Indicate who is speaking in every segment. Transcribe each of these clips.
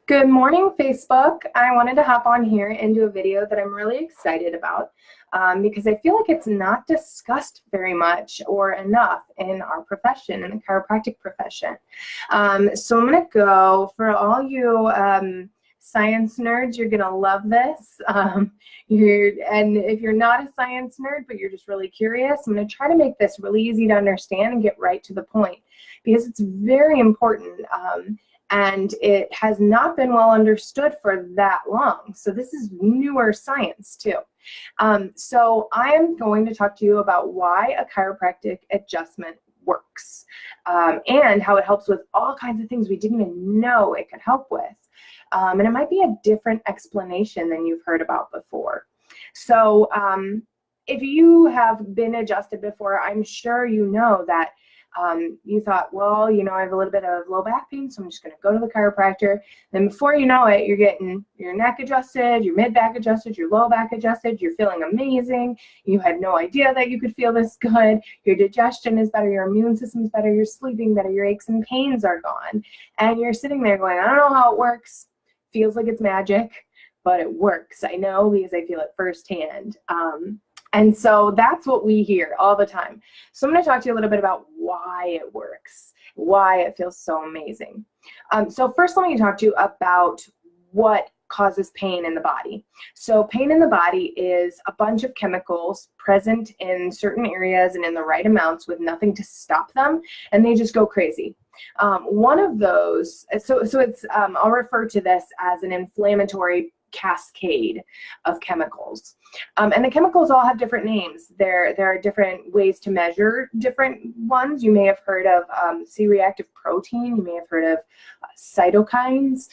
Speaker 1: Good morning, Facebook. I wanted to hop on here and do a video that I'm really excited about because I feel like it's not discussed very much or enough in our profession, in the chiropractic profession. So I'm going to go, for all you science nerds, you're going to love this. And if you're not a science nerd, but you're just really curious, I'm going to try to make this really easy to understand and get right to the point because it's very important. And it has not been well understood for that long. So this is newer science too. So I am going to talk to you about why a chiropractic adjustment works and how it helps with all kinds of things we didn't even know it could help with. And it might be a different explanation than you've heard about before. So if you have been adjusted before, I'm sure you know that you thought, well, I have a little bit of low back pain, so I'm just going to go to the chiropractor. Then before you know it, you're getting your neck adjusted, your mid back adjusted, your low back adjusted. You're feeling amazing. You had no idea that you could feel this good. Your digestion is better. Your immune system is better. You're sleeping better. Your aches and pains are gone. And you're sitting there going, I don't know how it works. Feels like it's magic, but it works. I know because I feel it firsthand. And so that's what we hear all the time. So I'm going to talk to you a little bit about why it works, why it feels so amazing. So first, let me talk to you about what causes pain in the body. So pain in the body is a bunch of chemicals present in certain areas and in the right amounts with nothing to stop them, and they just go crazy. One of those, so it's, I'll refer to this as an inflammatory cascade of chemicals. And the chemicals all have different names. There are different ways to measure different ones. You may have heard of C-reactive protein. You may have heard of cytokines.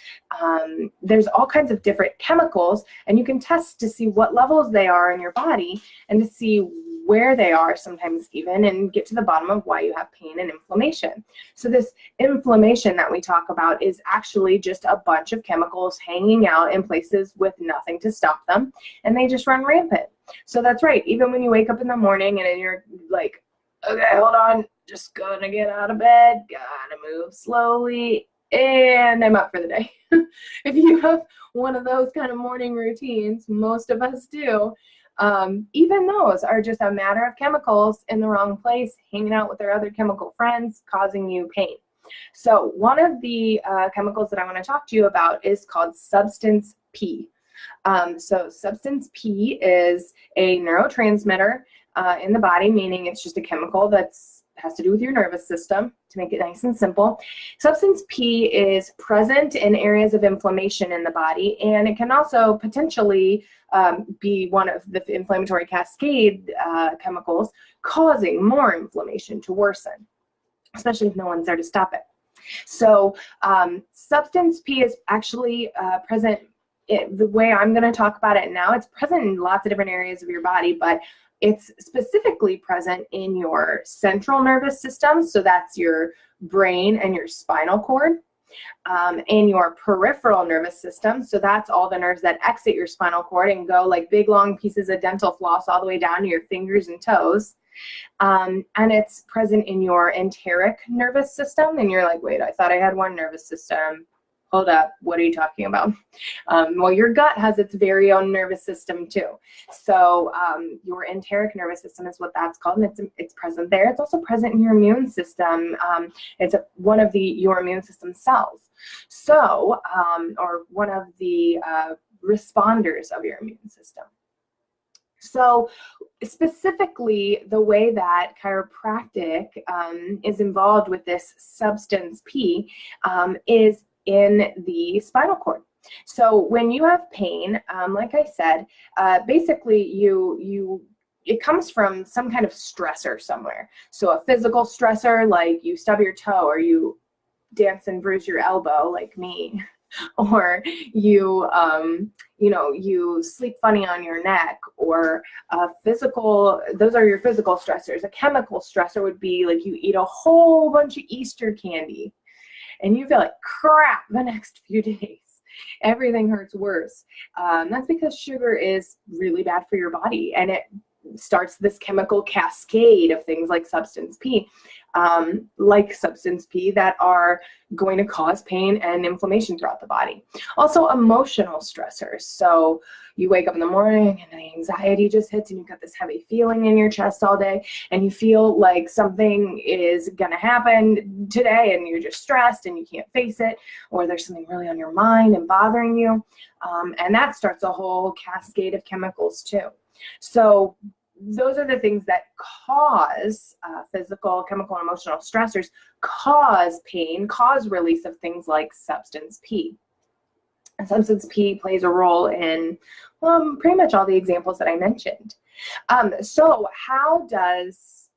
Speaker 1: There's all kinds of different chemicals, and you can test to see what levels they are in your body and to see where they are sometimes even, and get to the bottom of why you have pain and inflammation. So this inflammation that we talk about is actually just a bunch of chemicals hanging out in places with nothing to stop them, and they just run rampant. So that's right. Even when you wake up in the morning and you're like, okay, hold on, just gonna get out of bed, gotta move slowly, and I'm up for the day. If you have one of those kind of morning routines, most of us do, even those are just a matter of chemicals in the wrong place, hanging out with their other chemical friends, causing you pain. So one of the chemicals that I want to talk to you about is called substance P. So substance P is a neurotransmitter in the body, meaning it's just a chemical that has to do with your nervous system, to make it nice and simple. Substance P is present in areas of inflammation in the body, and it can also potentially be one of the inflammatory cascade chemicals causing more inflammation to worsen, especially if no one's there to stop it. So substance P is actually present, the way I'm going to talk about it now, it's present in lots of different areas of your body, but it's specifically present in your central nervous system, so that's your brain and your spinal cord. In your peripheral nervous system, so that's all the nerves that exit your spinal cord and go like big long pieces of dental floss all the way down to your fingers and toes. And it's present in your enteric nervous system, and you're like, wait, I thought I had one nervous system. Hold up, what are you talking about? Well, your gut has its very own nervous system too. So your enteric nervous system is what that's called, and it's present there. It's also present in your immune system. It's one of your immune system cells. So, or one of the responders of your immune system. So specifically, the way that chiropractic is involved with this substance P is in the spinal cord. So when you have pain, like I said, basically it comes from some kind of stressor somewhere. So a physical stressor, like you stub your toe or you dance and bruise your elbow like me, or you sleep funny on your neck, or those are your physical stressors. A chemical stressor would be like you eat a whole bunch of Easter candy and you feel like crap the next few days. Everything hurts worse. That's because sugar is really bad for your body, and it starts this chemical cascade of things like substance P. like substance P, that are going to cause pain and inflammation throughout the body. Also, emotional stressors. So you wake up in the morning and the anxiety just hits and you've got this heavy feeling in your chest all day and you feel like something is going to happen today and you're just stressed and you can't face it, or there's something really on your mind and bothering you. And that starts a whole cascade of chemicals too. So those are the things that cause physical, chemical, and emotional stressors, cause pain, cause release of things like substance P. And substance P plays a role in pretty much all the examples that I mentioned. So how does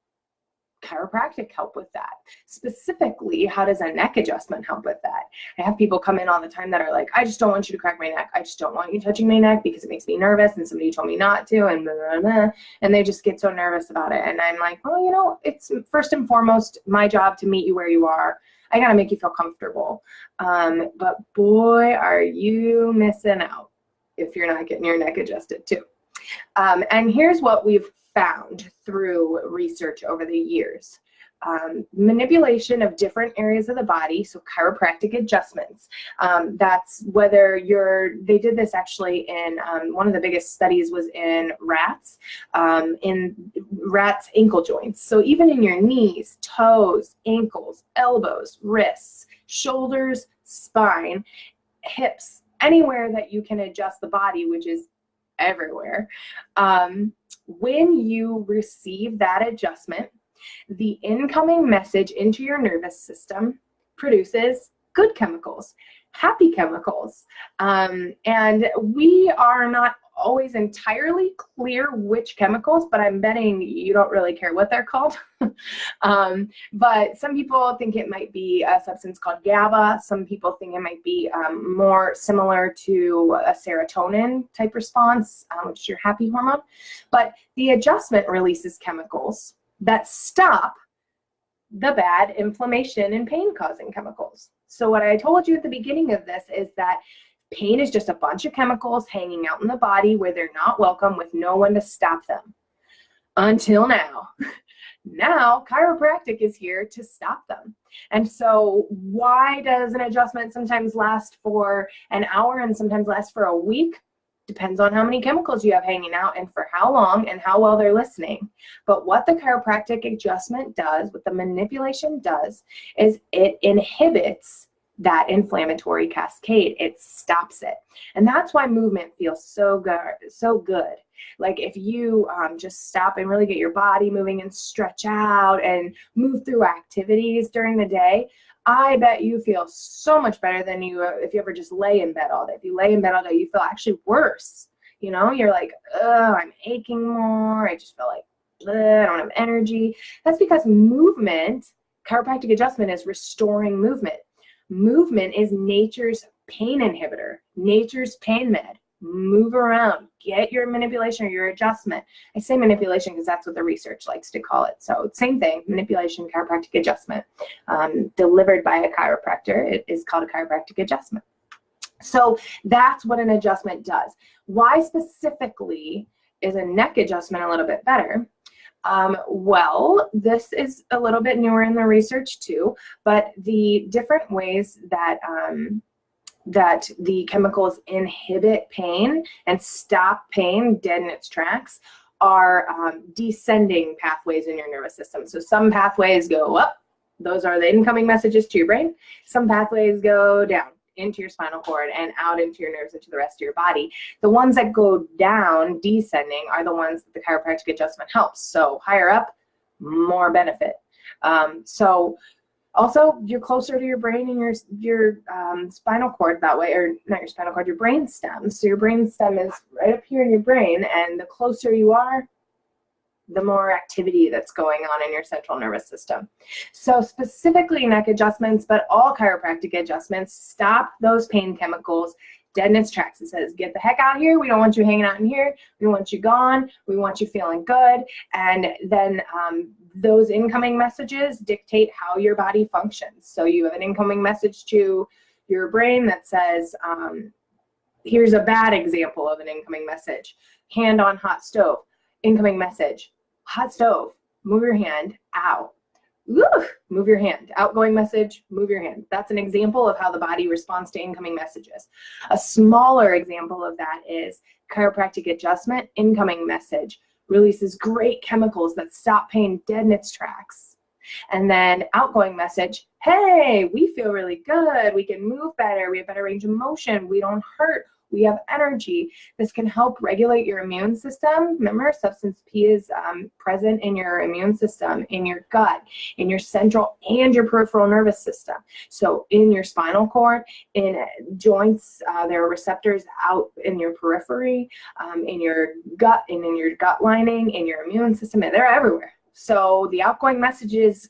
Speaker 1: chiropractic help with that? Specifically, how does a neck adjustment help with that? I have people come in all the time that are like, I just don't want you to crack my neck. I just don't want you touching my neck because it makes me nervous and somebody told me not to, and blah, blah, blah. And they just get so nervous about it. And I'm like, well, you know, it's first and foremost my job to meet you where you are. I got to make you feel comfortable. But boy, are you missing out if you're not getting your neck adjusted too. And here's what we've found through research over the years. Manipulation of different areas of the body, so chiropractic adjustments. That's whether they did this actually in, one of the biggest studies was in rats ankle joints. So even in your knees, toes, ankles, elbows, wrists, shoulders, spine, hips, anywhere that you can adjust the body, which is everywhere. When you receive that adjustment, the incoming message into your nervous system produces good chemicals, happy chemicals. And we are not always entirely clear which chemicals, but I'm betting you don't really care what they're called. But some people think it might be a substance called GABA. Some people think it might be more similar to a serotonin type response, which is your happy hormone. But the adjustment releases chemicals that stop the bad inflammation and pain causing chemicals. So what I told you at the beginning of this is that pain is just a bunch of chemicals hanging out in the body where they're not welcome, with no one to stop them. Until now. Now, chiropractic is here to stop them. And so why does an adjustment sometimes last for an hour and sometimes last for a week? Depends on how many chemicals you have hanging out and for how long and how well they're listening. But what the chiropractic adjustment does, what the manipulation does, is it inhibits that inflammatory cascade. It stops it. And that's why movement feels so good. Like if you just stop and really get your body moving and stretch out and move through activities during the day, I bet you feel so much better than you if you ever just lay in bed all day. If you lay in bed all day, you feel actually worse. You know, you're like, oh, I'm aching more. I just feel like, I don't have energy. That's because movement, chiropractic adjustment, is restoring movement. Movement is nature's pain inhibitor, nature's pain med. Move around, get your manipulation or your adjustment. I say manipulation because that's what the research likes to call it. So same thing, manipulation, chiropractic adjustment, delivered by a chiropractor. It is called a chiropractic adjustment. So that's what an adjustment does. Why specifically is a neck adjustment a little bit better? Well, this is a little bit newer in the research too, but the different ways that that the chemicals inhibit pain and stop pain dead in its tracks are descending pathways in your nervous system. So some pathways go up, those are the incoming messages to your brain. Some pathways go down into your spinal cord and out into your nerves, into the rest of your body. The ones that go down, descending, are the ones that the chiropractic adjustment helps. So higher up, more benefit. So also, you're closer to your brain and your spinal cord that way, or not your spinal cord, your brain stem. So your brain stem is right up here in your brain, and the closer you are, the more activity that's going on in your central nervous system. So specifically neck adjustments, but all chiropractic adjustments, stop those pain chemicals dead in its tracks. It says, get the heck out of here. We don't want you hanging out in here. We want you gone. We want you feeling good. And then those incoming messages dictate how your body functions. So you have an incoming message to your brain that says, here's a bad example of an incoming message. Hand on hot stove. Incoming message, hot stove, move your hand, ow. move your hand. Outgoing message, move your hand. That's an example of how the body responds to incoming messages. A smaller example of that is chiropractic adjustment, incoming message, releases great chemicals that stop pain dead in its tracks. And then outgoing message, hey, we feel really good. We can move better. We have better range of motion. We don't hurt. We have energy. This can help regulate your immune system. Remember, substance P is present in your immune system, in your gut, in your central and your peripheral nervous system. So in your spinal cord, in joints, there are receptors out in your periphery, in your gut, and in your gut lining, in your immune system, and they're everywhere. So the outgoing messages,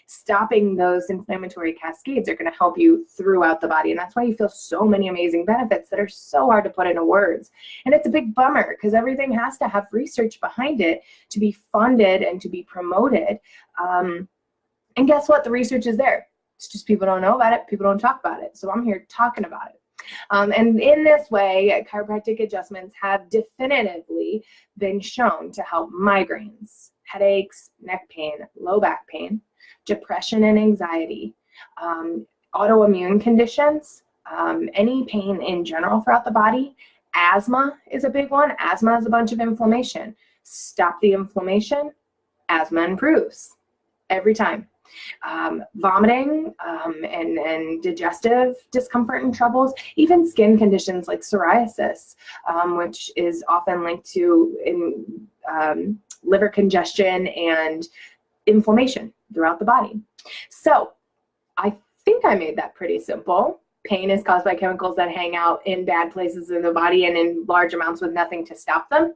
Speaker 1: stopping those inflammatory cascades are going to help you throughout the body. And that's why you feel so many amazing benefits that are so hard to put into words. And it's a big bummer because everything has to have research behind it to be funded and to be promoted. And guess what? The research is there. It's just people don't know about it. People don't talk about it. So I'm here talking about it. And in this way, chiropractic adjustments have definitively been shown to help migraines, headaches, neck pain, low back pain, depression and anxiety, autoimmune conditions, any pain in general throughout the body. Asthma is a big one. Asthma is a bunch of inflammation. Stop the inflammation, asthma improves every time. Vomiting and digestive discomfort and troubles, even skin conditions like psoriasis, which is often linked to liver congestion and inflammation throughout the body. So I think I made that pretty simple. Pain is caused by chemicals that hang out in bad places in the body and in large amounts with nothing to stop them.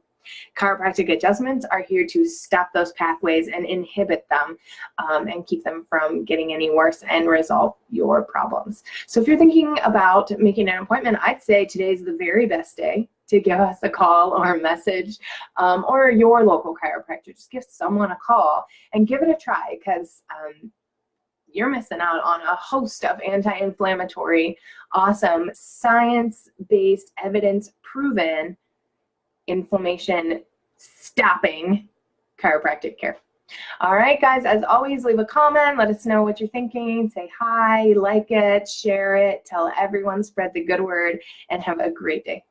Speaker 1: Chiropractic adjustments are here to stop those pathways and inhibit them and keep them from getting any worse and resolve your problems. So if you're thinking about making an appointment, I'd say today's the very best day to give us a call or a message, or your local chiropractor. Just give someone a call and give it a try, because you're missing out on a host of anti-inflammatory, awesome, science-based, evidence-proven, inflammation-stopping chiropractic care. All right, guys, as always, leave a comment. Let us know what you're thinking. Say hi, like it, share it, tell everyone, spread the good word, and have a great day.